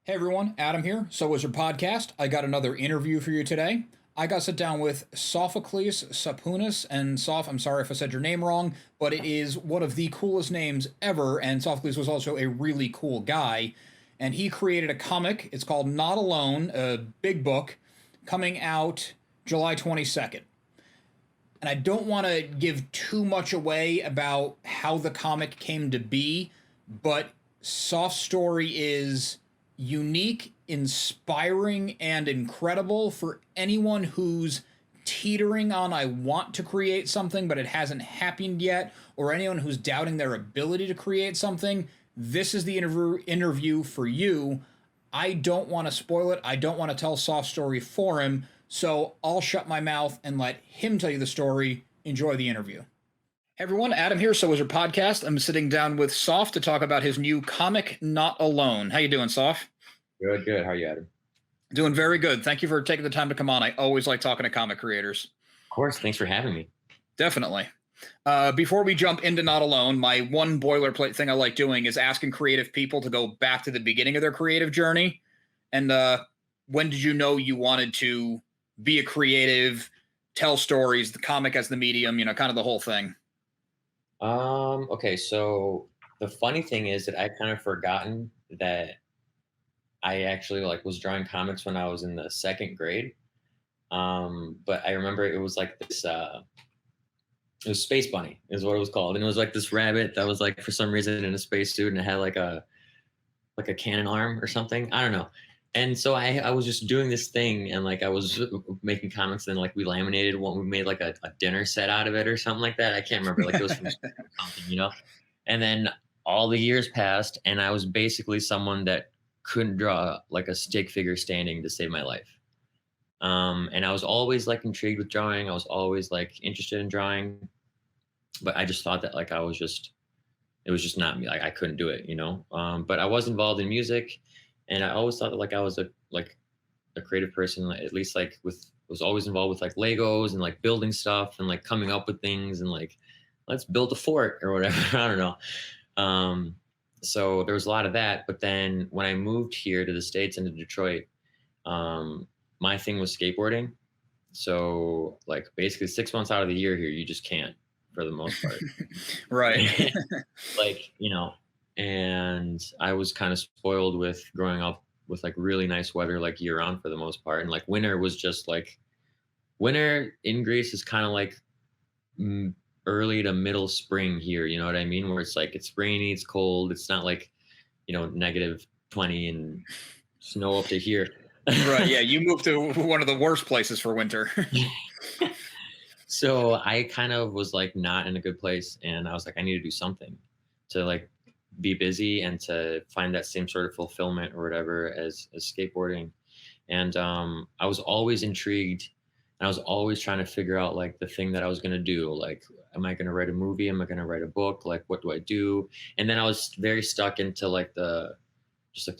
Hey everyone, Adam here. So was your podcast. I got another interview for you today. I got to sit down with Sophacles Sapounas, and Soph, I'm sorry if I said your name wrong, but it is one of the coolest names ever, and Sophocles was also a really cool guy, and he created a comic. It's called Not Alone, a big book, coming out July 22nd. And I don't want to give too much away about how the comic came to be, but Soph's story is unique, inspiring, and incredible for anyone who's teetering on I want to create something but it hasn't happened yet, or anyone who's doubting their ability to create something. This is the interview for you. I don't want to spoil it. I don't want to tell Soft's story for him, so I'll shut my mouth and let him tell you the story. Enjoy the interview. Hey everyone, Adam here. So was your podcast. I'm sitting down with Soph to talk about his new comic, Not Alone. How you doing, Soph? Good, good. How are you, Adam? Doing very good. Thank you for taking the time to come on. I always like talking to comic creators. Of course. Thanks for having me. Definitely. Before we jump into Not Alone, my one boilerplate thing I like doing is asking creative people to go back to the beginning of their creative journey. And when did you know you wanted to be a creative, tell stories, the comic as the medium, kind of the whole thing? Okay, so the funny thing is that I kind of forgotten that I actually was drawing comics when I was in the second grade. But I remember it was like this it was Space Bunny is what it was called. And it was like this rabbit that was like for some reason in a spacesuit and it had like a cannon arm or something. I don't know. And so I was just doing this thing and I was making comics and we laminated one. We made a dinner set out of it or something like that. I can't remember. It was from something. And then all the years passed and I was basically someone that couldn't draw a stick figure standing to save my life. And I was always intrigued with drawing. I was always interested in drawing, but I just thought that it was just not me. I couldn't do it, but I was involved in music. And I always thought that I was a creative person, at least was always involved with Legos and building stuff and coming up with things and let's build a fort or whatever. I don't know. So there was a lot of that. But then when I moved here to the States and to Detroit, my thing was skateboarding. So basically 6 months out of the year here, you just can't for the most part. Right. And I was kind of spoiled with growing up with really nice weather year round for the most part. And winter was just winter in Greece is kind of early to middle spring here. You know what I mean? Where it's rainy, it's cold. It's not negative 20 and snow up to here. Right. Yeah. You moved to one of the worst places for winter. So I kind of was not in a good place. And I was I need to do something to be busy and to find that same sort of fulfillment or whatever as skateboarding. And I was always intrigued and I was always trying to figure out the thing that I was going to do. Am I going to write a movie? Am I going to write a book? What do I do? And then I was very stuck into the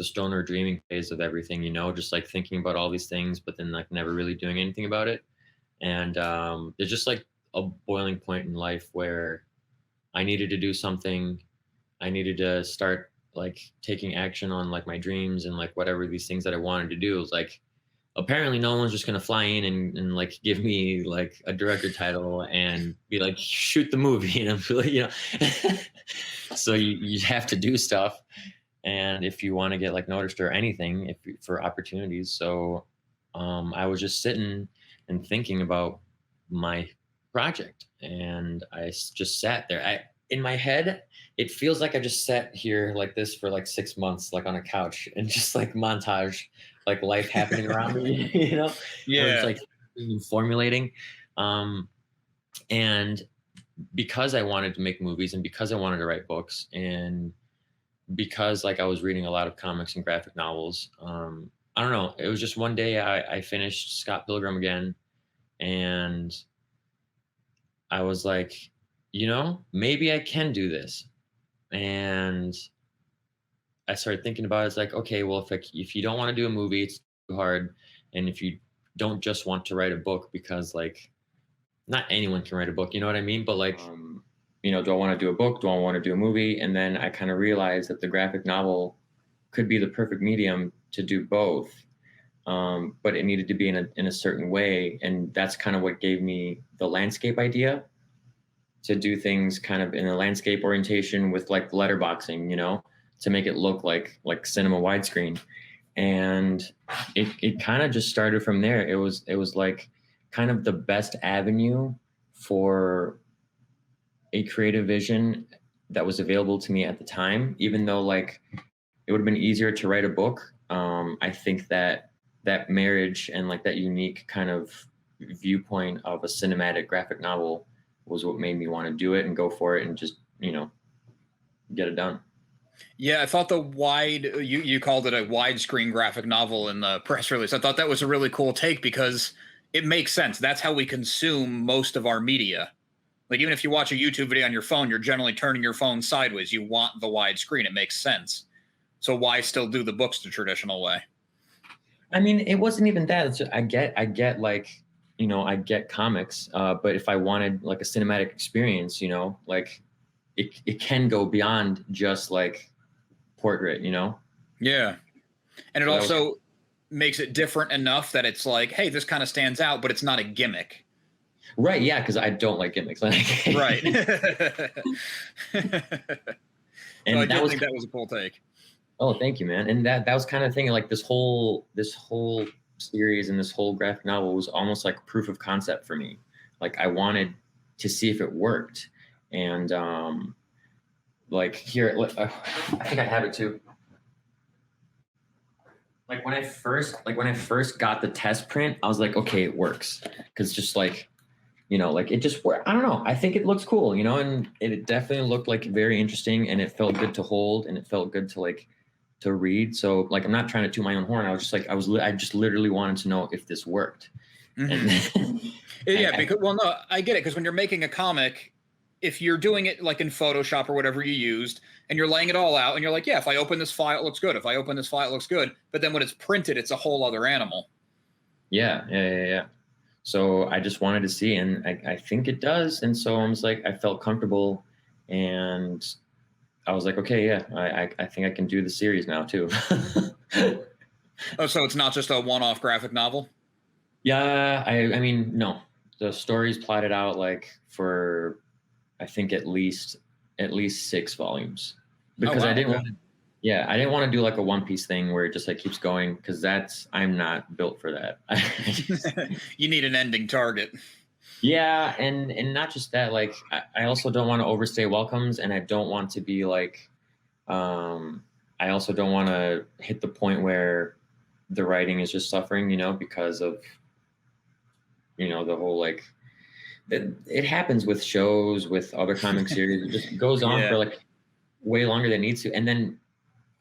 stoner dreaming phase of everything, just thinking about all these things, but then never really doing anything about it. And there's just a boiling point in life where I needed to do something. I needed to start taking action on my dreams and whatever these things that I wanted to do. It was apparently no one's just gonna fly in and give me a director title and be shoot the movie and so you have to do stuff. And if you want to get noticed or anything for opportunities. So I was just sitting and thinking about my project and I just sat there. In my head, it feels like I just sat here like this for 6 months, on a couch and just montage, life happening around me, Yeah. It's formulating. And because I wanted to make movies and because I wanted to write books and because I was reading a lot of comics and graphic novels, I don't know. It was just one day I finished Scott Pilgrim again and I was maybe I can do this. And I started thinking about it. It's okay, well, if you don't want to do a movie, it's too hard. And if you don't just want to write a book, because not anyone can write a book, you know what I mean? But do I want to do a book? Do I want to do a movie? And then I kind of realized that the graphic novel could be the perfect medium to do both. But it needed to be in a certain way. And that's kind of what gave me the landscape idea, to do things kind of in a landscape orientation with like letterboxing, to make it look like cinema widescreen. And it kind of just started from there. It was like kind of the best avenue for a creative vision that was available to me at the time, even though like it would have been easier to write a book. I think that marriage and like that unique kind of viewpoint of a cinematic graphic novel was what made me want to do it and go for it and just, get it done. Yeah, I thought you called it a widescreen graphic novel in the press release. I thought that was a really cool take because it makes sense. That's how we consume most of our media. Like even if you watch a YouTube video on your phone, you're generally turning your phone sideways. You want the widescreen. It makes sense. So why still do the books the traditional way? I mean, it wasn't even that. I get like, I get comics, but if I wanted like a cinematic experience, like it can go beyond just like portrait, Yeah. And it So also makes it different enough that it's like, hey, this kind of stands out, but it's not a gimmick. Right. Yeah. Because I don't like gimmicks. Right. And so I did think that was a cool take. Oh, thank you, man. And that was kind of thing, like this whole series and this whole graphic novel was almost like proof of concept for me. Like I wanted to see if it worked. And like here, I think I have it too. Like when I first got the test print, I was like, okay, it works. Cause just like, like it just worked. I don't know. I think it looks cool, and it definitely looked like very interesting and it felt good to hold and it felt good to like, to read. So like, I'm not trying to toot my own horn. I was just like, I just literally wanted to know if this worked. Mm-hmm. And yeah, because no, I get it. Cause when you're making a comic, if you're doing it like in Photoshop or whatever you used and you're laying it all out and you're like, yeah, if I open this file, it looks good. If I open this file, it looks good. But then when it's printed, it's a whole other animal. Yeah. So I just wanted to see, and I think it does. And so I was like, I felt comfortable and I was like, okay, yeah, I think I can do the series now too. Oh, so it's not just a one-off graphic novel? Yeah, I mean, no, the story's plotted out like for, I think at least 6 volumes, because I didn't want to. Yeah, I didn't want to do like a One Piece thing where it just like keeps going, because I'm not built for that. You need an ending target. Yeah, and not just that, like I also don't want to overstay welcomes, and I don't want to be like, I also don't want to hit the point where the writing is just suffering, because of, the whole like, it happens with shows, with other comic series. It just goes on for like way longer than it needs to, and then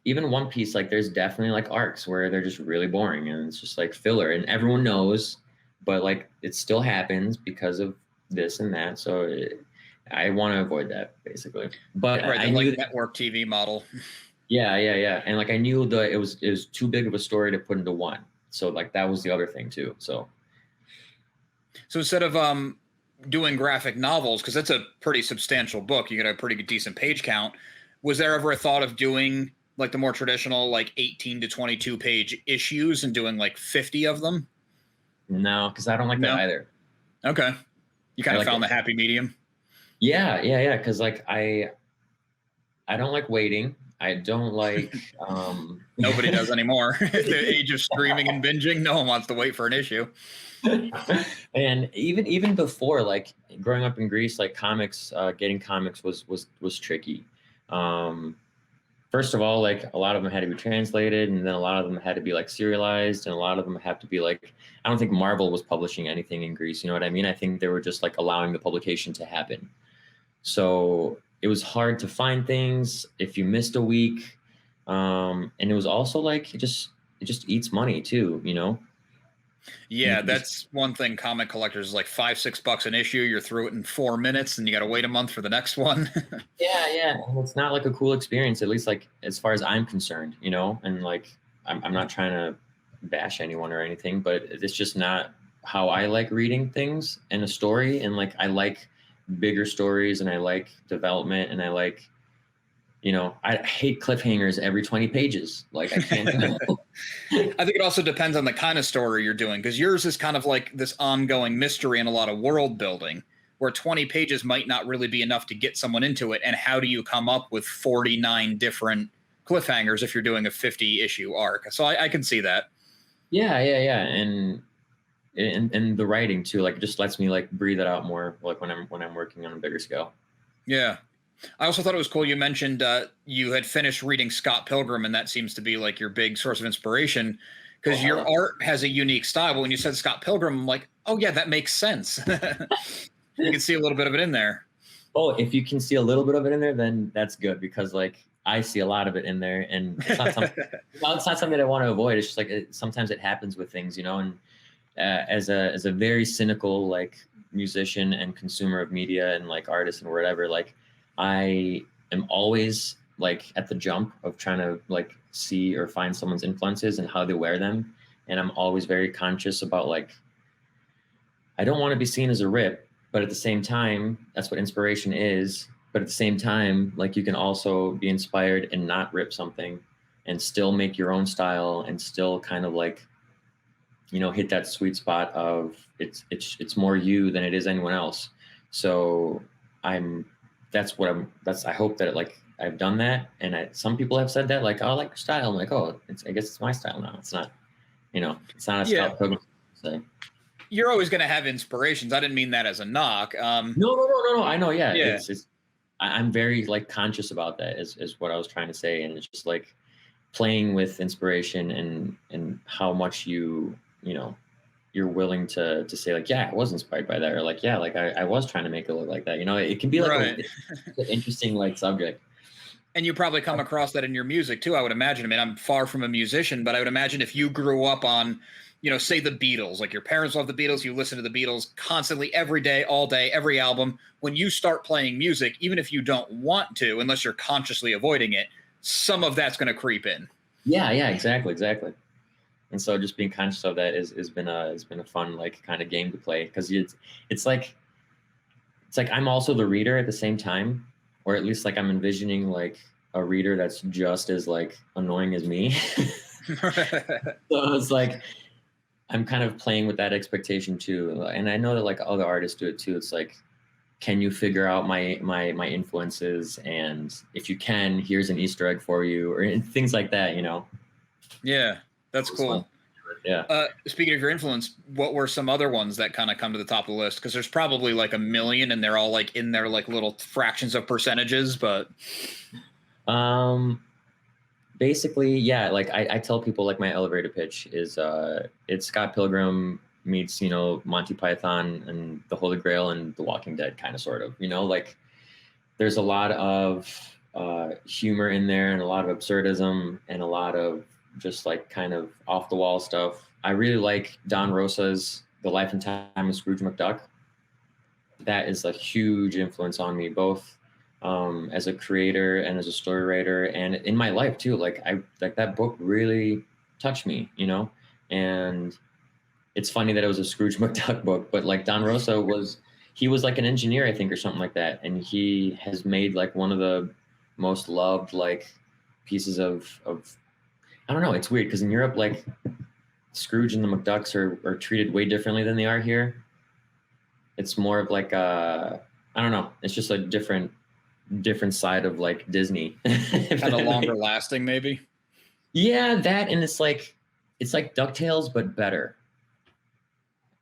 even One Piece, like there's definitely like arcs where they're just really boring and it's just like filler, and everyone knows, but like it still happens because of this and that. So I want to avoid that basically. But right, I knew network TV model. Yeah. And like I knew that it was too big of a story to put into one. So like that was the other thing too. So instead of doing graphic novels, because that's a pretty substantial book, you get a pretty decent page count. Was there ever a thought of doing like the more traditional, like 18 to 22 page issues and doing like 50 of them? No, because I don't like that either. Okay. You kind of found the happy medium. Yeah. Because like I don't like waiting. I don't like. Nobody does anymore. The age of streaming and binging, no one wants to wait for an issue. And even before, like growing up in Greece, like comics, getting comics was tricky. First of all, like a lot of them had to be translated, and then a lot of them had to be like serialized, and a lot of them had to be like, I don't think Marvel was publishing anything in Greece. You know what I mean? I think they were just like allowing the publication to happen. So it was hard to find things if you missed a week. And it was also like, it just eats money too, Yeah, that's one thing. Comic collectors is like $5-6 an issue. You're through it in 4 minutes, and you got to wait a month for the next one. Yeah. And it's not like a cool experience, at least like as far as I'm concerned, and like I'm not trying to bash anyone or anything, but it's just not how I like reading things in a story. And like I like bigger stories, and I like development, and I like You know, I hate cliffhangers every 20 pages. Like I can't. I think it also depends on the kind of story you're doing, because yours is kind of like this ongoing mystery and a lot of world building, where 20 pages might not really be enough to get someone into it. And how do you come up with 49 different cliffhangers if you're doing a 50 issue arc? So I can see that. Yeah. And the writing too, like it just lets me like breathe it out more, like when I'm working on a bigger scale. Yeah. I also thought it was cool. You mentioned you had finished reading Scott Pilgrim, and that seems to be like your big source of inspiration, because your art has a unique style. But when you said Scott Pilgrim, I'm like, oh yeah, that makes sense. You can see a little bit of it in there. Oh, if you can see a little bit of it in there, then that's good, because like I see a lot of it in there, and it's not something, well, it's not something that I want to avoid. It's just like sometimes it happens with things, you know. And as a very cynical like musician and consumer of media and like artist and whatever, like I am always like at the jump of trying to like see or find someone's influences and how they wear them, and I'm always very conscious about like I don't want to be seen as a rip, but at the same time, that's what inspiration is. But at the same time, like you can also be inspired and not rip something and still make your own style and still kind of like, you know, hit that sweet spot of it's more you than it is anyone else. So I hope that like I've done that. And some people have said that like, oh, I like your style. I'm like, oh, I guess it's my style now. It's not, you know, it's not a Scott Pilgrim thing. You're always going to have inspirations. I didn't mean that as a knock. No. I know. Yeah. Yeah. I'm very like conscious about that is what I was trying to say. And it's just like playing with inspiration and how much you know, you're willing to say like, yeah, I was inspired by that. Or like, yeah, like I was trying to make it look like that. You know, it can be like an interesting like subject. And you probably come across that in your music too, I would imagine. I mean, I'm far from a musician, but I would imagine if you grew up on, you know, say the Beatles, like your parents love the Beatles, you listen to the Beatles constantly, every day, all day, every album. When you start playing music, even if you don't want to, unless you're consciously avoiding it, some of that's going to creep in. Yeah, exactly. And so just being conscious of that has been a fun like kind of game to play, because it's like I'm also the reader at the same time, or at least like I'm envisioning like a reader that's just as like annoying as me. So it's like I'm kind of playing with that expectation too. And I know that like other artists do it too. It's like, can you figure out my influences? And if you can, here's an Easter egg for you, or things like that, you know? Yeah, that's cool. Fun. Yeah. Speaking of your influence, what were some other ones that kind of come to the top of the list? Because there's probably like a million, and they're all like in their like little fractions of percentages. But basically, yeah. Like I tell people like my elevator pitch is it's Scott Pilgrim meets, you know, Monty Python and the Holy Grail and The Walking Dead, kind of sort of. You know, like there's a lot of humor in there and a lot of absurdism and a lot of just like kind of off the wall stuff. I really like Don Rosa's The Life and Time of Scrooge McDuck. That is a huge influence on me, both as a creator and as a story writer, and in my life too. Like that book really touched me, you know. And it's funny that it was a Scrooge McDuck book, but like Don Rosa was like an engineer, I think, or something like that, and he has made like one of the most loved like pieces of I don't know. It's weird because in Europe, like Scrooge and the McDucks are treated way differently than they are here. It's more of like I don't know. It's just a different side of like Disney. Kind of longer lasting, maybe. Yeah, that, and it's like DuckTales but better.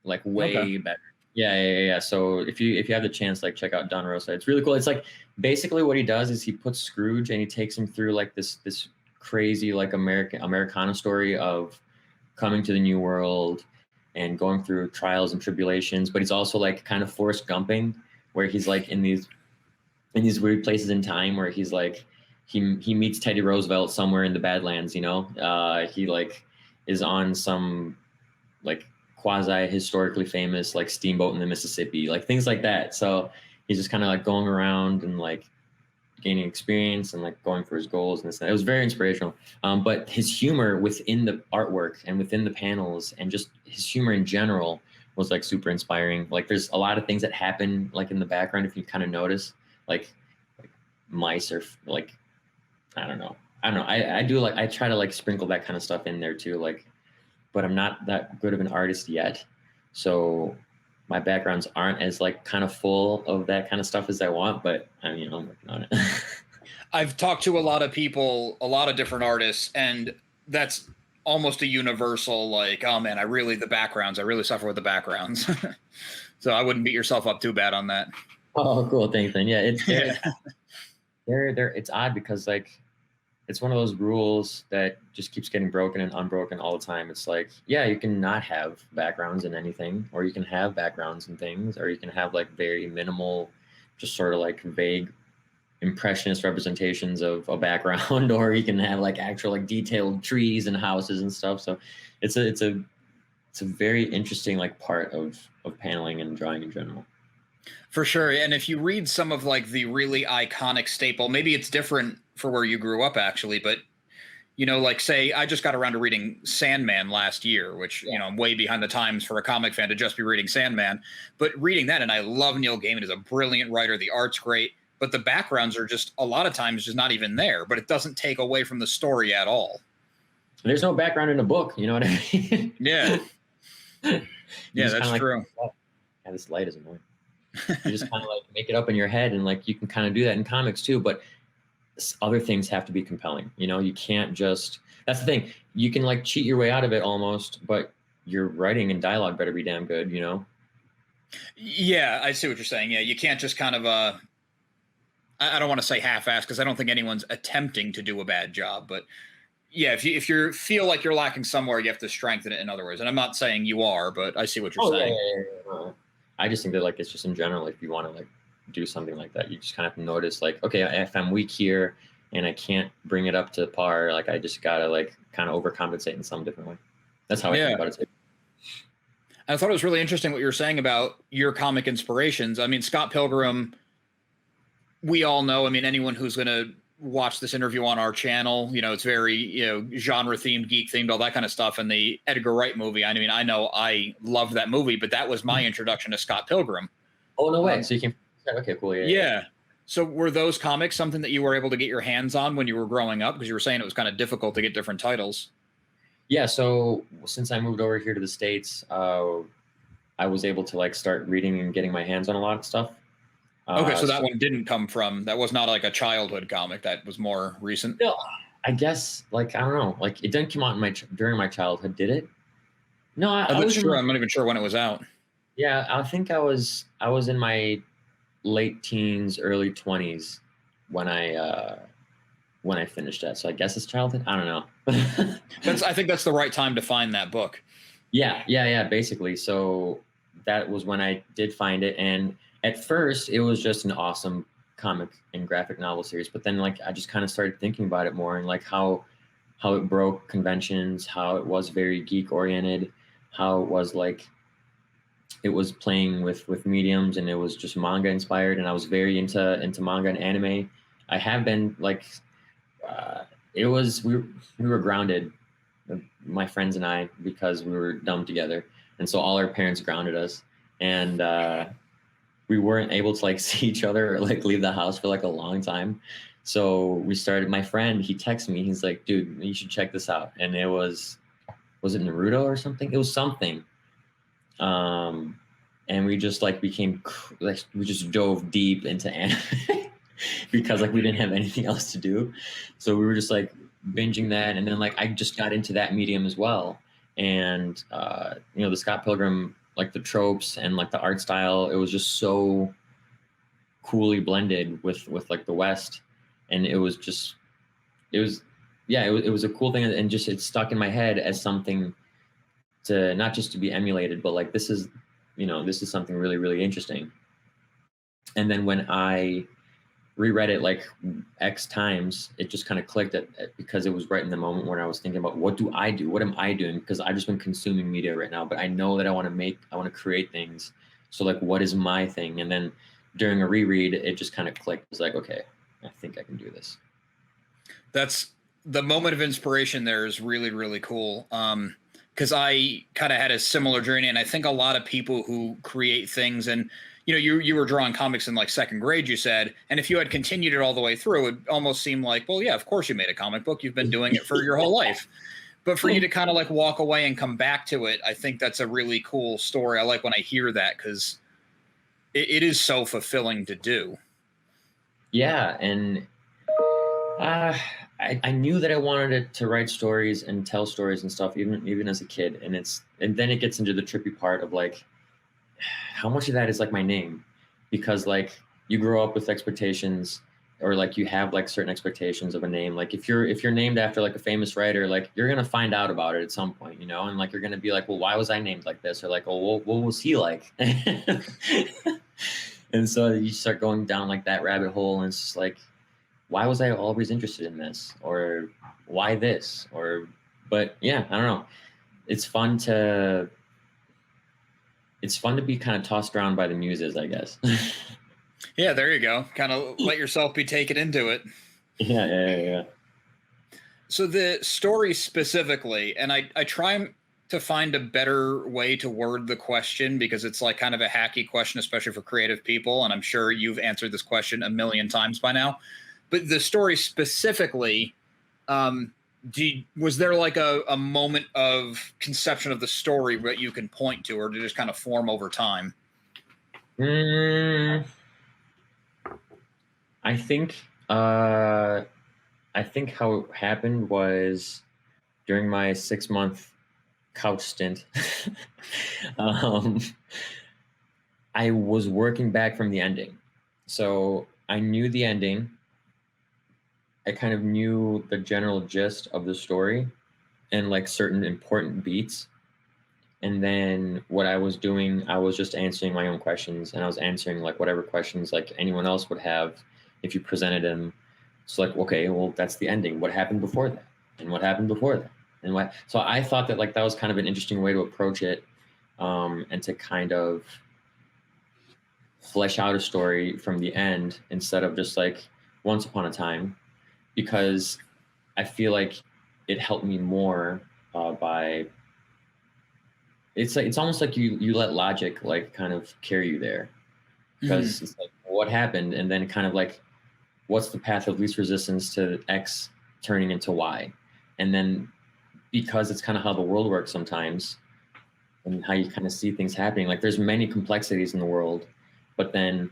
Like way better. Yeah. So if you have the chance, like check out Don Rosa. It's really cool. It's like basically what he does is he puts Scrooge and he takes him through like this crazy like Americana story of coming to the new world and going through trials and tribulations, but he's also like kind of Forrest Gumping, where he's like in these weird places in time where he's like he meets Teddy Roosevelt somewhere in the Badlands, you know. He like is on some like quasi historically famous like steamboat in the Mississippi, like things like that. So he's just kind of like going around and like gaining experience and like going for his goals and this. It was very inspirational. But his humor within the artwork and within the panels and just his humor in general was like super inspiring. Like there's a lot of things that happen like in the background if you kind of notice, like mice or like I don't know. I do like, I try to like sprinkle that kind of stuff in there too. Like, but I'm not that good of an artist yet. So my backgrounds aren't as like kind of full of that kind of stuff as I want, but I mean, I'm working on it. I've talked to a lot of people, a lot of different artists, and that's almost a universal, like, oh man, the backgrounds, I really suffer with the backgrounds. So I wouldn't beat yourself up too bad on that. Oh, cool. Thanks, man. Yeah, it's Yeah. they're it's odd because like it's one of those rules that just keeps getting broken and unbroken all the time. It's like, yeah, you can not have backgrounds in anything, or you can have backgrounds in things, or you can have like very minimal, just sort of like vague impressionist representations of a background, or you can have like actual like detailed trees and houses and stuff. So it's a very interesting like part of paneling and drawing in general. For sure. And if you read some of like the really iconic staple, maybe it's different for where you grew up actually, but like say I just got around to reading Sandman last year, which, Yeah. I'm way behind the times for a comic fan to just be reading Sandman, but reading that, and I love Neil Gaiman, is a brilliant writer. The art's great, but the backgrounds are just a lot of times just not even there, but it doesn't take away from the story at all. There's no background in a book, you know what I mean? Yeah. Yeah, that's like, true. yeah, this light is annoying. You just kind of like make it up in your head, and like you can kind of do that in comics too, but other things have to be compelling. You can't just, that's the thing. You can like cheat your way out of it almost, but your writing and dialogue better be damn good, Yeah, I see what you're saying. Yeah, you can't just kind of I don't want to say half-ass because I don't think anyone's attempting to do a bad job, but yeah, if you feel like you're lacking somewhere, you have to strengthen it in other ways. And I'm not saying you are, but I see what you're Oh, saying. yeah. I just think that like it's just in general, if you want to like do something like that, you just kind of have to notice like, okay, if I'm weak here and I can't bring it up to par, like I just gotta like kind of overcompensate in some different way. That's how I think Yeah. about it too. I thought it was really interesting what you were saying about your comic inspirations. I mean, Scott Pilgrim, we all know, I mean, anyone who's going to watch this interview on our channel, it's very, genre themed, geek themed, all that kind of stuff. And the Edgar Wright movie, I mean, I know I loved that movie, but that was my introduction to Scott Pilgrim. Oh, no way. So you can, okay, cool. Yeah. So were those comics something that you were able to get your hands on when you were growing up? Because you were saying it was kind of difficult to get different titles. Yeah. So since I moved over here to the States, I was able to like start reading and getting my hands on a lot of stuff. Okay, so that one didn't come from, that was not like a childhood comic. That was more recent. No, I guess like I don't know, like it didn't come out during my childhood, did it? No, I was true. I'm not even sure when it was out. Yeah, I think I was in my late teens, early 20s when I finished that. So I guess it's childhood. I don't know. I think that's the right time to find that book. Yeah. Basically, so that was when I did find it, and at first it was just an awesome comic and graphic novel series. But then like I just kind of started thinking about it more, and like how it broke conventions, how it was very geek oriented, how it was like it was playing with mediums, and it was just manga inspired, and I was very into manga and anime. I have been like it was we were grounded, my friends and I, because we were dumb together, and so all our parents grounded us, and we weren't able to like see each other or like leave the house for like a long time. So we started, my friend, he texted me, he's like, dude, you should check this out. And it was it Naruto or something? It was something. And we just like became like, we just dove deep into anime because like we didn't have anything else to do. So we were just like binging that. And then like I just got into that medium as well. And the Scott Pilgrim, like the tropes and like the art style, it was just so coolly blended with like the West. And it was a cool thing, and just it stuck in my head as something to not just to be emulated, but like this is something really, really interesting. And then when I reread it like X times, it just kind of clicked because it was right in the moment when I was thinking about what do I do? What am I doing? Because I've just been consuming media right now, but I know that I want to create things. So like, what is my thing? And then during a reread, it just kind of clicked. It's like, okay, I think I can do this. That's the moment of inspiration there is really, really cool. Because I kind of had a similar journey, and I think a lot of people who create things, and you know, you were drawing comics in like second grade, you said, and if you had continued it all the way through, it almost seemed like, well, yeah, of course you made a comic book. You've been doing it for your whole life. But for you to kind of like walk away and come back to it, I think that's a really cool story. I like when I hear that because it is so fulfilling to do. Yeah, and I knew that I wanted to write stories and tell stories and stuff, even as a kid. And then it gets into the trippy part of like, how much of that is like my name, because like you grow up with expectations, or like you have like certain expectations of a name. Like if you're named after like a famous writer, like you're gonna find out about it at some point, you know, and like you're gonna be like, well, why was I named like this? Or like, oh, what was he like? And so you start going down like that rabbit hole, and it's just like, why was I always interested in this, or why this, or but yeah, I don't know. It's fun to be kind of tossed around by the muses, I guess. Yeah, there you go. Kind of let yourself be taken into it. Yeah. So the story specifically, and I try to find a better way to word the question because it's like kind of a hacky question, especially for creative people. And I'm sure you've answered this question a million times by now. But the story specifically, was there like a moment of conception of the story that you can point to, or did it just kind of form over time? I think how it happened was during my 6-month couch stint. I was working back from the ending, so I knew the ending. I kind of knew the general gist of the story and like certain important beats. And then what I was doing, I was just answering my own questions, and I was answering like whatever questions like anyone else would have if you presented them. It's like, okay, well, that's the ending. What happened before that? And what happened before that? And what? So I thought that like that was kind of an interesting way to approach it, and to kind of flesh out a story from the end instead of just like once upon a time, because I feel like it helped me more by it's almost like you let logic like kind of carry you there, because it's like what happened, and then kind of like what's the path of least resistance to X turning into Y, and then because it's kind of how the world works sometimes and how you kind of see things happening, like there's many complexities in the world, but then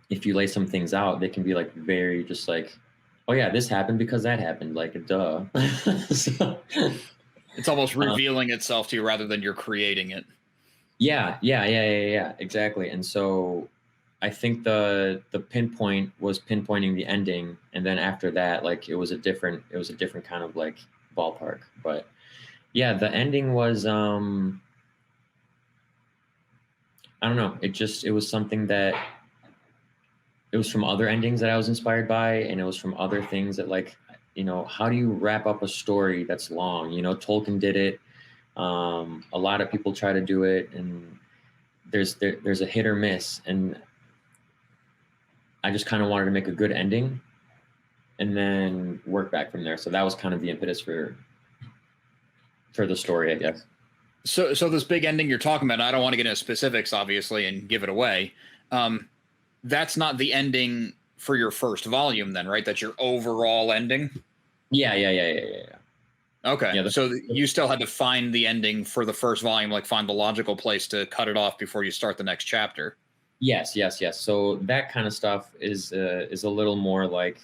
if you lay some things out, they can be like very just like, oh yeah, this happened because that happened, like duh. So, it's almost revealing itself to you rather than you're creating it. Yeah, exactly. And so I think the pinpoint was pinpointing the ending, and then after that, like it was a different kind of like ballpark. But yeah, the ending was I don't know, it was something that it was from other endings that I was inspired by, and it was from other things that like, you know, how do you wrap up a story that's long? You know, Tolkien did it. A lot of people try to do it, and there's a hit or miss, and I just kind of wanted to make a good ending and then work back from there. So that was kind of the impetus for the story, I guess. So this big ending you're talking about, I don't want to get into specifics, obviously, and give it away. That's not the ending for your first volume, then, right? That's your overall ending. Yeah. Okay, Yeah, so you still had to find the ending for the first volume, like find the logical place to cut it off before you start the next chapter. Yes. So that kind of stuff is a little more like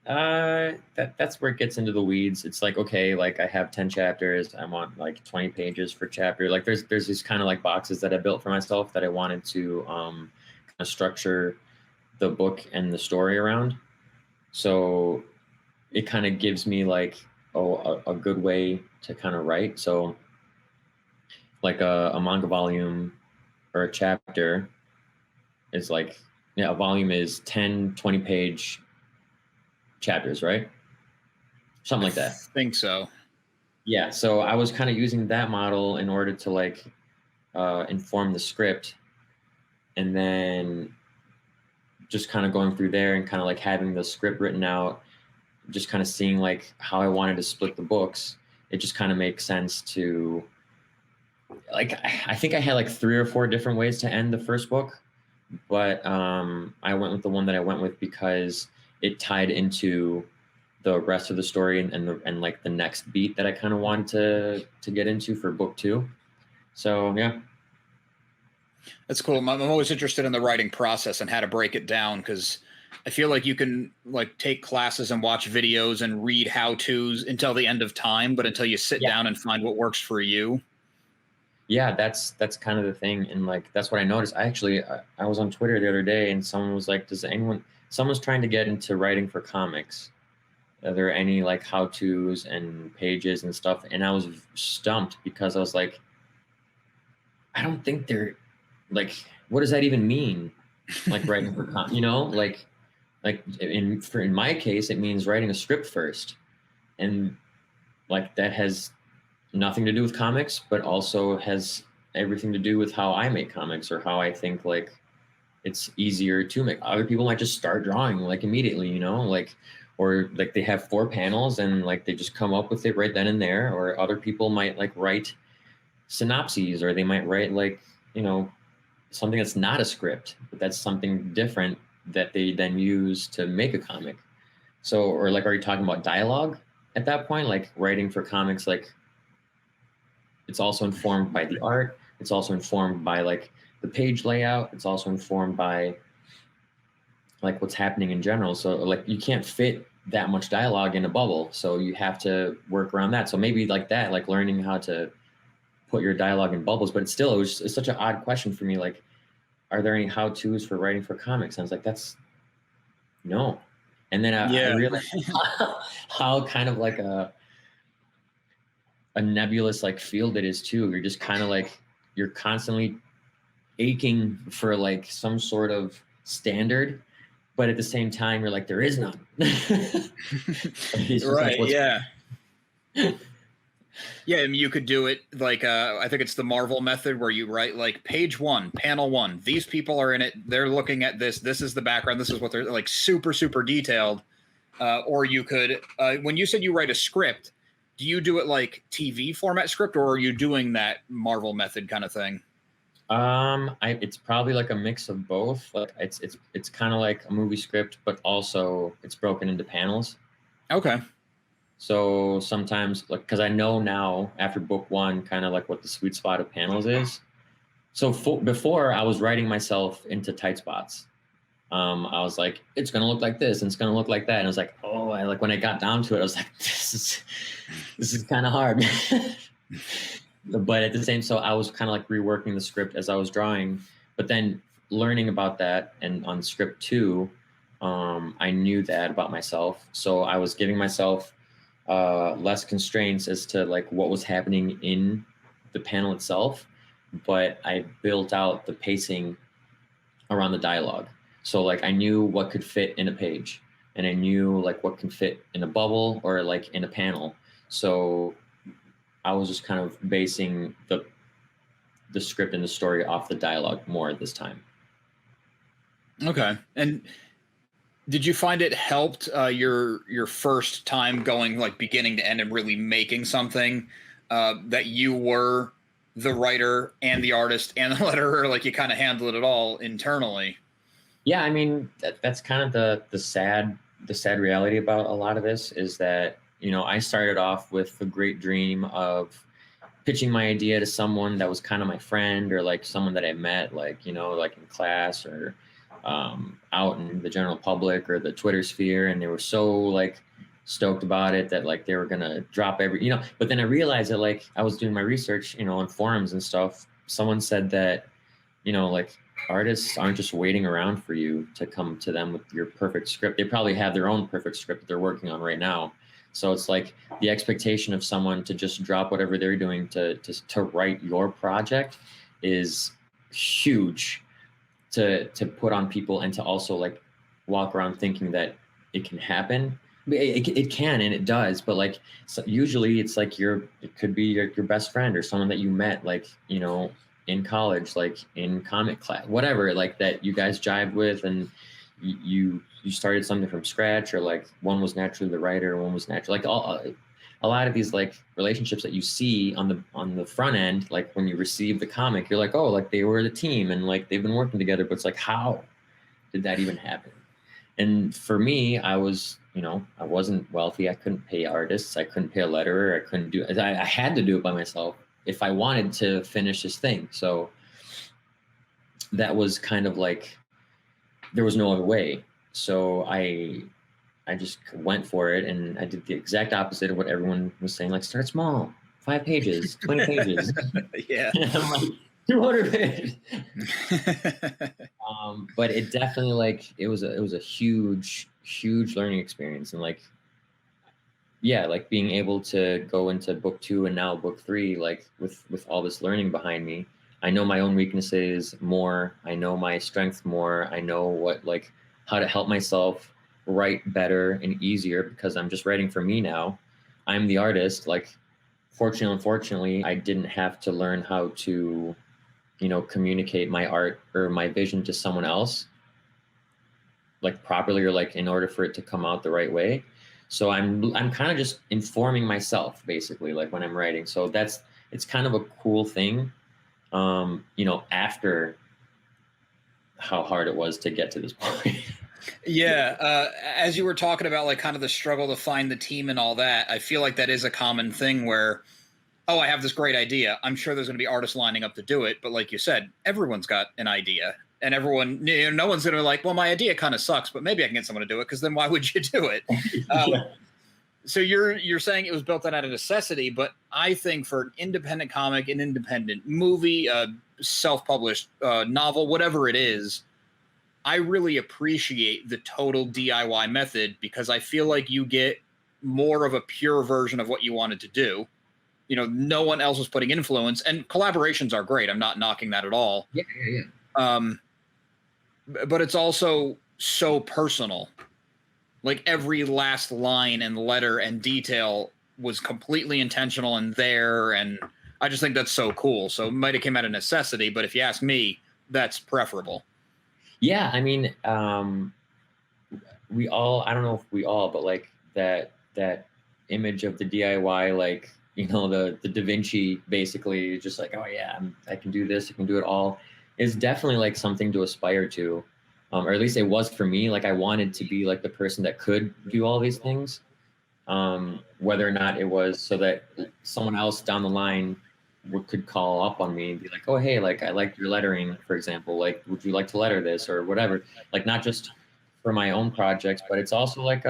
that's where it gets into the weeds. It's like, okay, like I have 10 chapters, I want like 20 pages for chapter. Like there's these kind of like boxes that I built for myself that I wanted to kind of structure the book and the story around. So it kind of gives me like a good way to kind of write. So like a manga volume or a chapter is like, yeah, a volume is 10, 20 page chapters, right? Something like that. I think so. Yeah. So I was kind of using that model in order to like inform the script, and then just kind of going through there and kind of like having the script written out, just kind of seeing like how I wanted to split the books. It just kind of makes sense to like, I think I had like 3 or 4 different ways to end the first book, but I went with the one that I went with because it tied into the rest of the story and like the next beat that I kind of wanted to get into for book 2. So yeah. That's cool. I'm always interested in the writing process and how to break it down, because I feel like you can like take classes and watch videos and read how-tos until the end of time, but until you sit Yeah. down and find what works for you. Yeah, that's kind of the thing. And like, that's what I noticed. I was on Twitter the other day and someone was like, someone's trying to get into writing for comics. Are there any like how-tos and pages and stuff? And I was stumped because I was like, I don't think they're like, what does that even mean? Like writing for in my case, it means writing a script first. And like, that has nothing to do with comics, but also has everything to do with how I make comics, or how I think like it's easier to make. Other people might just start drawing like immediately, like, or like they have 4 panels and like they just come up with it right then and there. Or other people might like write synopses, or they might write like, something that's not a script, but that's something different that they then use to make a comic. So, or like, are you talking about dialogue at that point? Like writing for comics, like it's also informed by the art. It's also informed by like the page layout. It's also informed by like what's happening in general. So like you can't fit that much dialogue in a bubble. So you have to work around that. So maybe like that, like learning how to put your dialogue in bubbles, but it's such an odd question for me. Like, are there any how-tos for writing for comics? And I was like, that's no. And then I Yeah. realized how kind of like a nebulous like field it is too. You're just kind of like, you're constantly aching for like some sort of standard, but at the same time you're like, there is none. It's just like, Right. Yeah. Yeah, I mean, you could do it like I think it's the Marvel method, where you write like page 1, panel 1. These people are in it. They're looking at this. This is the background. This is what they're like, super, super detailed. Or you could, when you said you write a script, do you do it like TV format script, or are you doing that Marvel method kind of thing? It's probably like a mix of both. Like it's kind of like a movie script, but also it's broken into panels. Okay. So sometimes, like, because I know now after book 1, kind of like what the sweet spot of panels is. So before, I was writing myself into tight spots. I was like, it's gonna look like this, and it's gonna look like that, and I was like, oh, like when I got down to it, I was like, this is kind of hard. But at the same, so I was kind of like reworking the script as I was drawing. But then learning about that, and on script 2, I knew that about myself, so I was giving myself less constraints as to like what was happening in the panel itself, but I built out the pacing around the dialogue. So like I knew what could fit in a page, and I knew like what can fit in a bubble or like in a panel. So I was just kind of basing the script and the story off the dialogue more this time. Okay. And did you find it helped your first time going like beginning to end and really making something, that you were the writer and the artist and the letterer, like you kind of handled it all internally? Yeah, I mean that's kind of the sad reality about a lot of this is that I started off with the great dream of pitching my idea to someone that was kind of my friend, or like someone that I met, like like in class, or out in the general public or the Twitter sphere, and they were so like stoked about it that like they were gonna drop but then I realized that like I was doing my research on forums and stuff. Someone said that like artists aren't just waiting around for you to come to them with your perfect script. They probably have their own perfect script that they're working on right now. So it's like the expectation of someone to just drop whatever they're doing to write your project is huge to put on people, and to also like walk around thinking that it can happen. It can, and it does, but like usually it's like it could be your best friend or someone that you met like in college, like in comic class, whatever, like that you guys jived with, and you started something from scratch, or like one was naturally the writer, one was natural, like all a lot of these like relationships that you see on the front end, like when you receive the comic, you're like, oh, like they were the team and like they've been working together, but it's like, how did that even happen? And for me, I was, you know, I wasn't wealthy. I couldn't pay artists. I couldn't pay a letterer. I couldn't do it. I had to do it by myself if I wanted to finish this thing. So that was kind of like, there was no other way. So I just went for it, and I did the exact opposite of what everyone was saying. Like, start small, 5 pages, 20 pages. Yeah. I'm like, 200 pages. But it definitely, like, it was a huge learning experience. And like, yeah, like being able to go into book 2 and now book 3, like with all this learning behind me, I know my own weaknesses more. I know my strengths more. I know what, like, how to help myself write better and easier, because I'm just writing for me now. I'm the artist. Like, unfortunately, I didn't have to learn how to, you know, communicate my art or my vision to someone else, like properly, or like in order for it to come out the right way. So I'm kind of just informing myself basically, like when I'm writing. So it's kind of a cool thing, you know, after how hard it was to get to this point. Yeah, as you were talking about, like, kind of the struggle to find the team and all that, I feel like that is a common thing where, oh, I have this great idea. I'm sure there's going to be artists lining up to do it, but like you said, everyone's got an idea, and everyone, you know, no one's going to be like, well, my idea kind of sucks, but maybe I can get someone to do it, because then why would you do it? Yeah. So you're saying it was built out of necessity, but I think for an independent comic, an independent movie, a self-published novel, whatever it is, I really appreciate the total DIY method, because I feel like you get more of a pure version of what you wanted to do. You know, no one else was putting influence, and collaborations are great. I'm not knocking that at all. Yeah. But it's also so personal. Like, every last line and letter and detail was completely intentional and there, and I just think that's so cool. So it might have came out of necessity, but if you ask me, that's preferable. Yeah, I mean, we all, I don't know if we all, but like that image of the DIY, like, you know, the Da Vinci, basically just like, oh yeah, I can do this, I can do it all, is definitely like something to aspire to. Or at least it was for me. Like, I wanted to be like the person that could do all these things, whether or not it was so that someone else down the line could call up on me and be like, oh, hey, like, I like your lettering, for example, like, would you like to letter this or whatever? Like, not just for my own projects, but it's also like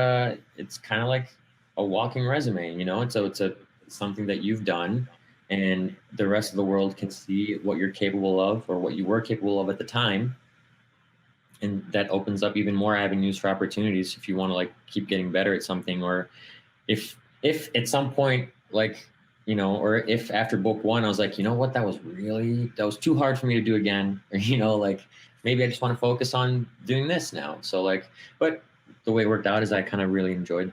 it's kind of like a walking resume, you know? And so it's something that you've done, and the rest of the world can see what you're capable of, or what you were capable of at the time. And that opens up even more avenues for opportunities if you want to like keep getting better at something. Or if at some point, like, you know, or if after book 1 I was like, you know what, that was too hard for me to do again, or, you know, like, maybe I just want to focus on doing this now. So like, but the way it worked out is I kind of really enjoyed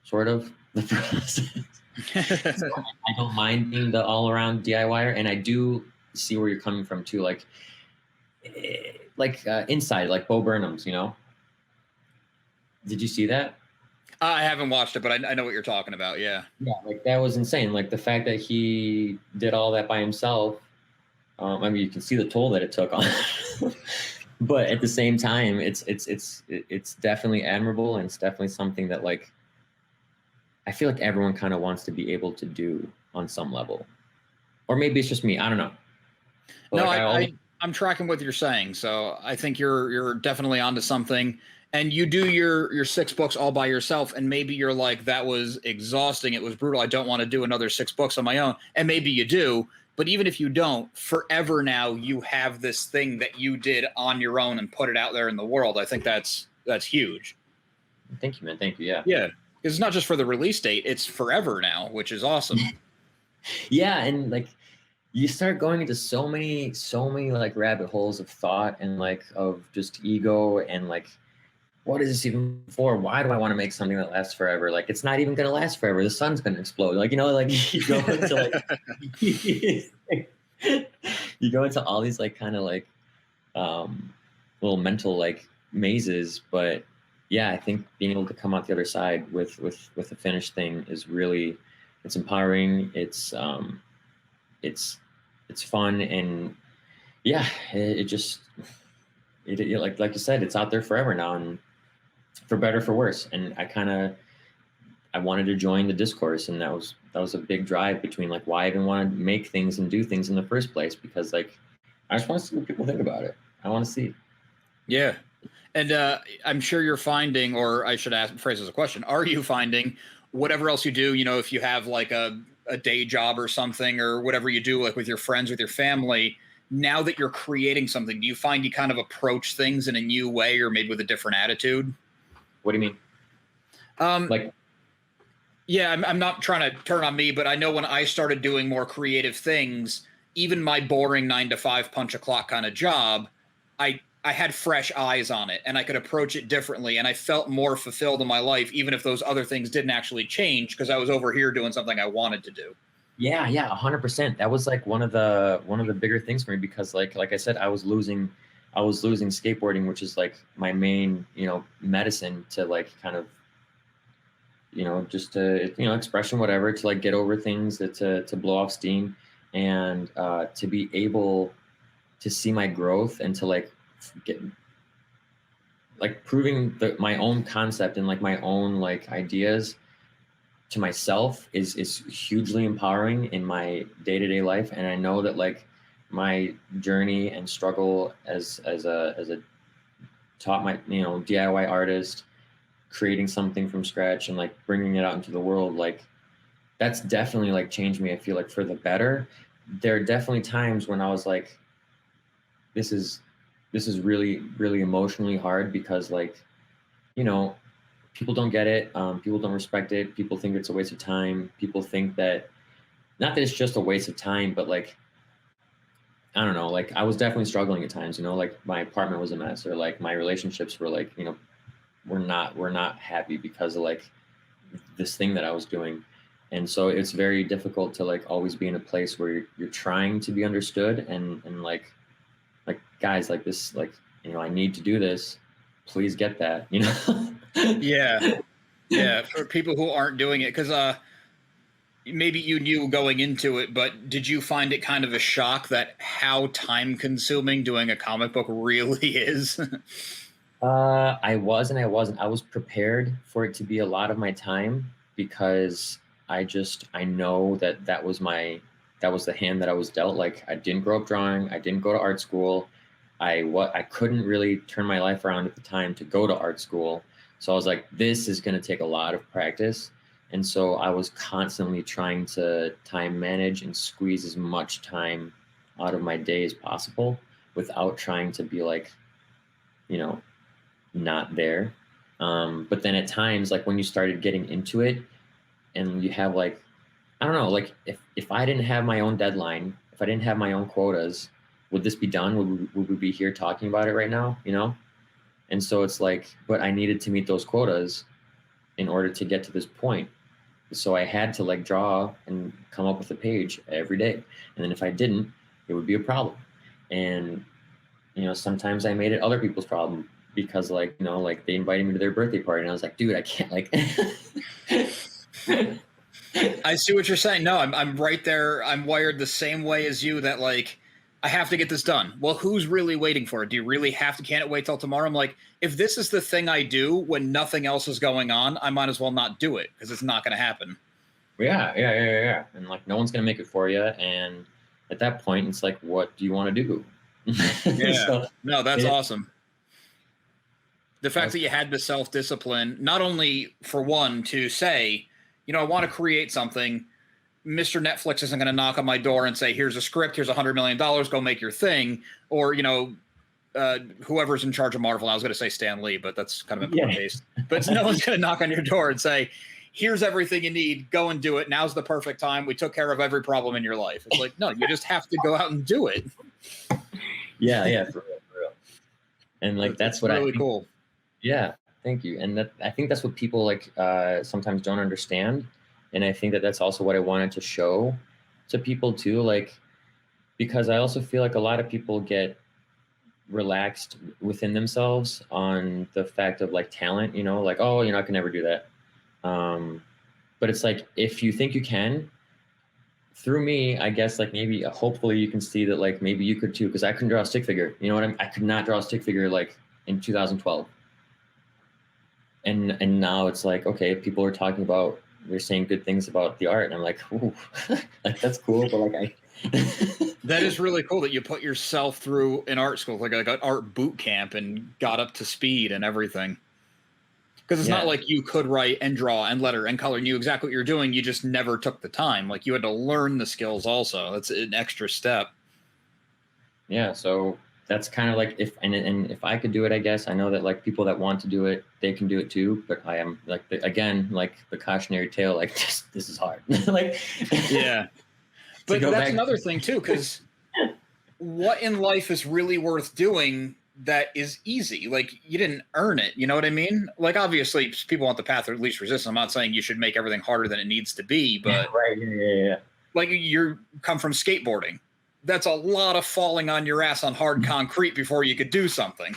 sort of the process. So I don't mind being the all around DIYer, and I do see where you're coming from too. Like, Inside, like Bo Burnham's, you know, did you see that? I haven't watched it, but I know what you're talking about. Yeah. Yeah, like that was insane. Like the fact that he did all that by himself. I mean, you can see the toll that it took on, but at the same time, it's definitely admirable, and it's definitely something that, like, I feel like everyone kind of wants to be able to do on some level, or maybe it's just me. I don't know. But No, like, I'm tracking what you're saying, so I think you're definitely onto something. And you do your 6 books all by yourself, and maybe you're like, that was exhausting, it was brutal, I don't want to do another 6 books on my own. And maybe you do, but even if you don't, forever now you have this thing that you did on your own and put it out there in the world. I think that's huge. Thank you, man. Thank you. Yeah. Yeah, because it's not just for the release date; it's forever now, which is awesome. Yeah, and like, you start going into so many like rabbit holes of thought, and like of just ego, and like, what is this even for? Why do I want to make something that lasts forever? Like, it's not even going to last forever. The sun's going to explode. Like, you know, like, you go into like, you go into all these like kind of like little mental like mazes. But yeah, I think being able to come out the other side with a finished thing is really it's empowering. It's it's fun, and yeah, it just like you said, it's out there forever now, and for better for worse. And I wanted to join the discourse, and that was a big drive between like why I even want to make things and do things in the first place, because like I just want to see what people think about it. I want to see. Yeah. And I'm sure you're finding, or I should ask, phrase as a question, are you finding whatever else you do, if you have like a day job or something, or whatever you do, like with your friends, with your family, now that you're creating something, do you find you kind of approach things in a new way, or maybe with a different attitude? What do you mean? Like, Yeah, I'm not trying to turn on me, but I know when I started doing more creative things, even my boring 9 to 5 punch a clock kind of job, I had fresh eyes on it, and I could approach it differently, and I felt more fulfilled in my life, even if those other things didn't actually change, because I was over here doing something I wanted to do. yeah, 100%. That was like one of the bigger things for me, because like I said, I was losing skateboarding, which is like my main, medicine to like kind of, just to, expression, whatever, to like get over things, to blow off steam, and to be able to see my growth, and to like get like proving my own concept and like my own like ideas to myself is hugely empowering in my day-to-day life. And I know that like my journey and struggle as a taught my DIY artist, creating something from scratch and like bringing it out into the world, like that's definitely like changed me, I feel like, for the better. There are definitely times when I was like, this is really really emotionally hard, because like, you know people don't get it, people don't respect it, people think it's a waste of time, people think that, not that it's just a waste of time, but like, I don't know, like I was definitely struggling at times, like my apartment was a mess, or like my relationships were like, we're not happy because of like this thing that I was doing. And so it's very difficult to like always be in a place where you're trying to be understood, and like guys, like this, like, I need to do this, please get that. Yeah, yeah. For people who aren't doing it, because maybe you knew going into it, but did you find it kind of a shock that how time consuming doing a comic book really is? I was and I wasn't. I was prepared for it to be a lot of my time, because I know that that was the hand that I was dealt. Like, I didn't grow up drawing. I didn't go to art school. I couldn't really turn my life around at the time to go to art school. So I was like, this is going to take a lot of practice. And so I was constantly trying to time manage and squeeze as much time out of my day as possible, without trying to be like, you know, not there. But then at times, like when you started getting into it, and you have like, I don't know, like if I didn't have my own deadline, if I didn't have my own quotas, would this be done? Would we be here talking about it right now? And so it's like, but I needed to meet those quotas in order to get to this point. So I had to like draw and come up with a page every day. And then if I didn't, it would be a problem. And sometimes I made it other people's problem, because like, like they invited me to their birthday party, and I was like, dude, I can't, like. I see what you're saying. No, I'm right there. I'm wired the same way as you, that like I have to get this done. Well, who's really waiting for it? Do you really have to? Can't it wait till tomorrow? I'm like, if this is the thing I do when nothing else is going on, I might as well not do it, because it's not going to happen. Yeah. And like, no one's gonna make it for you. And at that point, it's like, what do you want to do? Yeah. So, No, that's awesome. The fact that you had the self-discipline, not only for one to say, I want to create something. Mr. Netflix isn't going to knock on my door and say, here's a script, here's $100 million, go make your thing. Or, whoever's in charge of Marvel. I was going to say Stan Lee, but that's kind of in poor taste. But no one's going to knock on your door and say, here's everything you need, go and do it. Now's the perfect time. We took care of every problem in your life. It's like, no, you just have to go out and do it. Yeah, for real. And like, that's what really I think, cool. Yeah, thank you. And I think that's what people like sometimes don't understand. And I think that that's also what I wanted to show to people too, like, because I also feel like a lot of people get relaxed within themselves on the fact of like talent, like, oh, I can never do that. but it's like, if you think you can, through me, I guess, like, maybe hopefully you can see that, like, maybe you could too, because I couldn't draw a stick figure. You know what I could not draw a stick figure like in 2012. And now it's like, okay, people are talking about, they're saying good things about the art, and I'm like, ooh, like, that's cool, but like That is really cool that you put yourself through an art school, like an art boot camp, and got up to speed and everything. Because it's not yeah. like you could write and draw and letter and color and knew exactly what you're doing. You just never took the time. Like, you had to learn the skills also. That's an extra step. Yeah, so that's kind of like, and if I could do it, I guess I know that, like, people that want to do it, they can do it too. But I am like, again, like the cautionary tale, like, this is hard. Like, Yeah. But that's another thing too, because what in life is really worth doing that is easy? Like, you didn't earn it. You know what I mean? Like, obviously, people want the path of least resistance. I'm not saying you should make everything harder than it needs to be, but right, yeah. like, you come from skateboarding. That's a lot of falling on your ass on hard concrete before you could do something.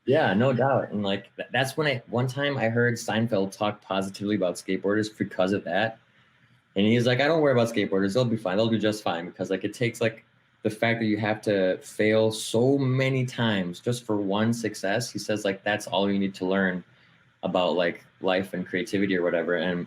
Yeah, no doubt. And like, that's when one time I heard Seinfeld talk positively about skateboarders because of that. And he's like, I don't worry about skateboarders. They'll be fine. They'll do just fine, because like, it takes like the fact that you have to fail so many times just for one success. He says, like, that's all you need to learn about like life and creativity or whatever. And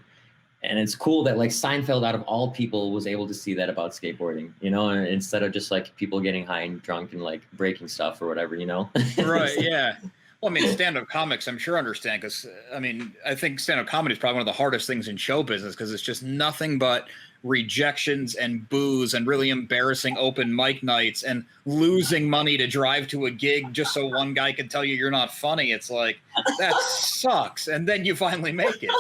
it's cool that, like, Seinfeld, out of all people, was able to see that about skateboarding, you know, and instead of just like people getting high and drunk and like breaking stuff or whatever, you know. Right. Yeah. Well, I mean, stand-up comics, I'm sure, understand, because I mean, I think stand-up comedy is probably one of the hardest things in show business, because it's just nothing but rejections and booze and really embarrassing open mic nights and losing money to drive to a gig just so one guy can tell you you're not funny. It's like, that sucks. And then you finally make it.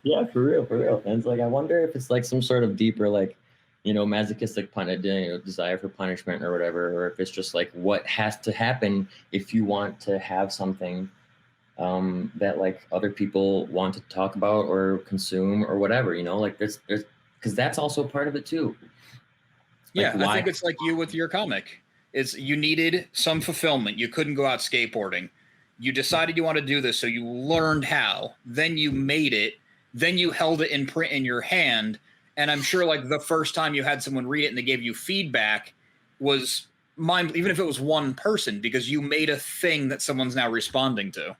Yeah, for real, for real. And it's like, I wonder if it's like some sort of deeper, like, you know, masochistic desire for punishment or whatever, or if it's just like what has to happen if you want to have something that like other people want to talk about or consume or whatever, you know, like there's because that's also part of it too. Yeah, Like, I think it's like you with your comic. It's, you needed some fulfillment. You couldn't go out skateboarding. You decided you want to do this, so you learned how. Then you made it. Then you held it in print in your hand. And I'm sure, like, the first time you had someone read it and they gave you feedback was mind, even if it was one person, because you made a thing that someone's now responding to.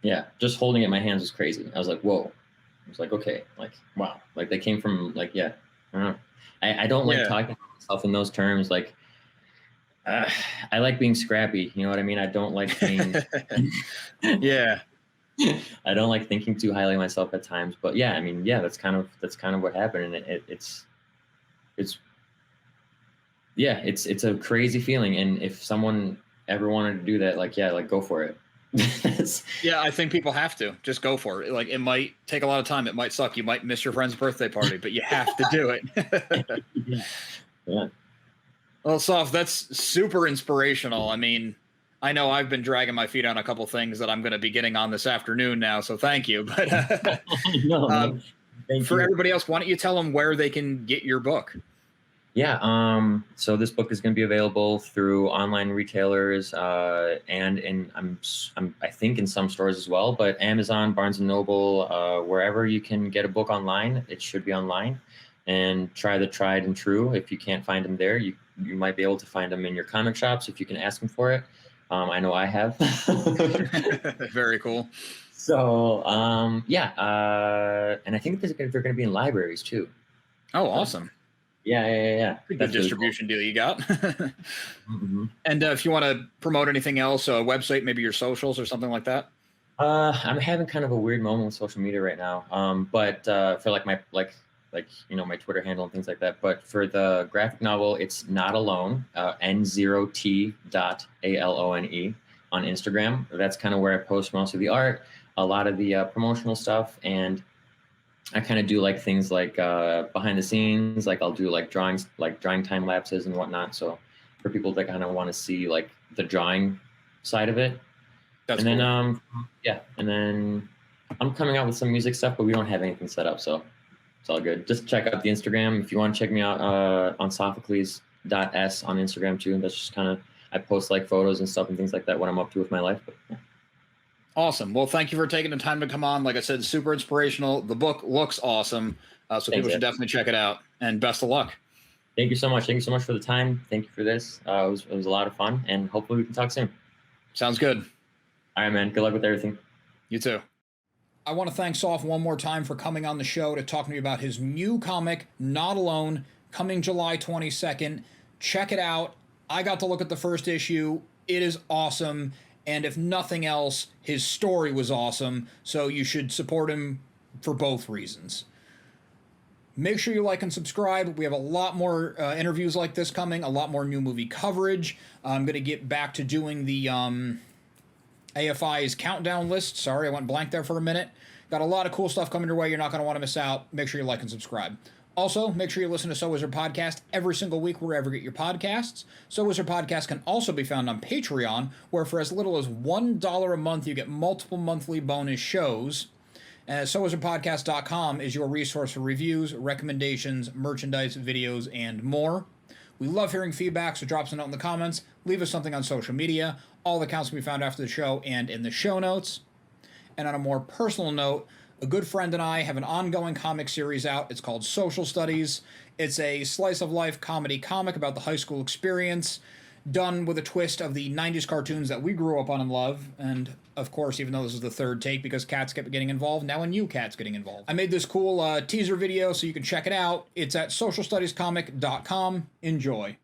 Yeah, just holding it in my hands was crazy. I was like, whoa. I was like, okay, like, wow. Like, they came from, like, yeah. I don't know. I don't like talking about myself in those terms. Like, I like being scrappy. You know what I mean? I don't like being. Yeah. I don't like thinking too highly of myself at times. But yeah, I mean, yeah, that's kind of what happened, and it's it's a crazy feeling. And if someone ever wanted to do that, like, yeah, like, go for it. Yeah, I think people have to just go for it. Like, it might take a lot of time. It might suck. You might miss your friend's birthday party, but you have to do it. Yeah. Well, Soph, that's super inspirational. I mean, I know I've been dragging my feet on a couple things that I'm going to be getting on this afternoon now, so thank you. But Thank for you. everybody else, why don't you tell them where they can get your book? Yeah. So this book is going to be available through online retailers, and I think in some stores as well, but Amazon, Barnes and Noble, wherever you can get a book online, it should be online. And try the tried and true. If you can't find them there, you might be able to find them in your comic shops if you can ask them for it. I know I have. Very cool. So and I think they're going to be in libraries too. Oh, awesome. Yeah. Good distribution deal you got. Mm-hmm. And if you want to promote anything else, a website, maybe your socials or something like that. I'm having kind of a weird moment with social media right now. But for like my you know, my Twitter handle and things like that. But for the graphic novel, it's Not Alone, N0T.ALONE on Instagram. That's kind of where I post most of the art, a lot of the promotional stuff, and I kind of do like things like behind the scenes, like I'll do like drawing time lapses and whatnot. So for people that kind of want to see like the drawing side of it. That's and cool. Then and then I'm coming out with some music stuff, but we don't have anything set up, so it's all good. Just check out the Instagram if you want to check me out on Sophacles.s on Instagram too. And that's just kind of, I post like photos and stuff and things like that, what I'm up to with my life. But yeah. Awesome. Well, thank you for taking the time to come on. Like I said, super inspirational. The book looks awesome. So Thanks, people should Ed. definitely check it out. And best of luck. Thank you so much. Thank you so much for the time. Thank you for this. It was a lot of fun, and hopefully we can talk soon. Sounds good. All right, man. Good luck with everything. You too. I want to thank Soph one more time for coming on the show to talk to me about his new comic, Not Alone, coming July 22nd. Check it out. I got to look at the first issue. It is awesome. And if nothing else, his story was awesome. So you should support him for both reasons. Make sure you like and subscribe. We have a lot more interviews like this coming, a lot more new movie coverage. I'm going to get back to doing the AFI's countdown list. Sorry, I went blank there for a minute. Got a lot of cool stuff coming your way. You're not going to want to miss out. Make sure you like and subscribe. Also, make sure you listen to So Wizard Podcast every single week wherever you get your podcasts. So Wizard Podcast can also be found on Patreon, where for as little as $1 a month, you get multiple monthly bonus shows. SoWizardPodcast.com is your resource for reviews, recommendations, merchandise, videos, and more. We love hearing feedback, so drop us a note in the comments. Leave us something on social media. All the accounts can be found after the show and in the show notes. And on a more personal note, a good friend and I have an ongoing comic series out. It's called Social Studies. It's a slice-of-life comedy comic about the high school experience, done with a twist of the 90s cartoons that we grew up on and love. And, of course, even though this is the third take because cats kept getting involved, now a new cat's getting involved. I made this cool teaser video so you can check it out. It's at socialstudiescomic.com. Enjoy.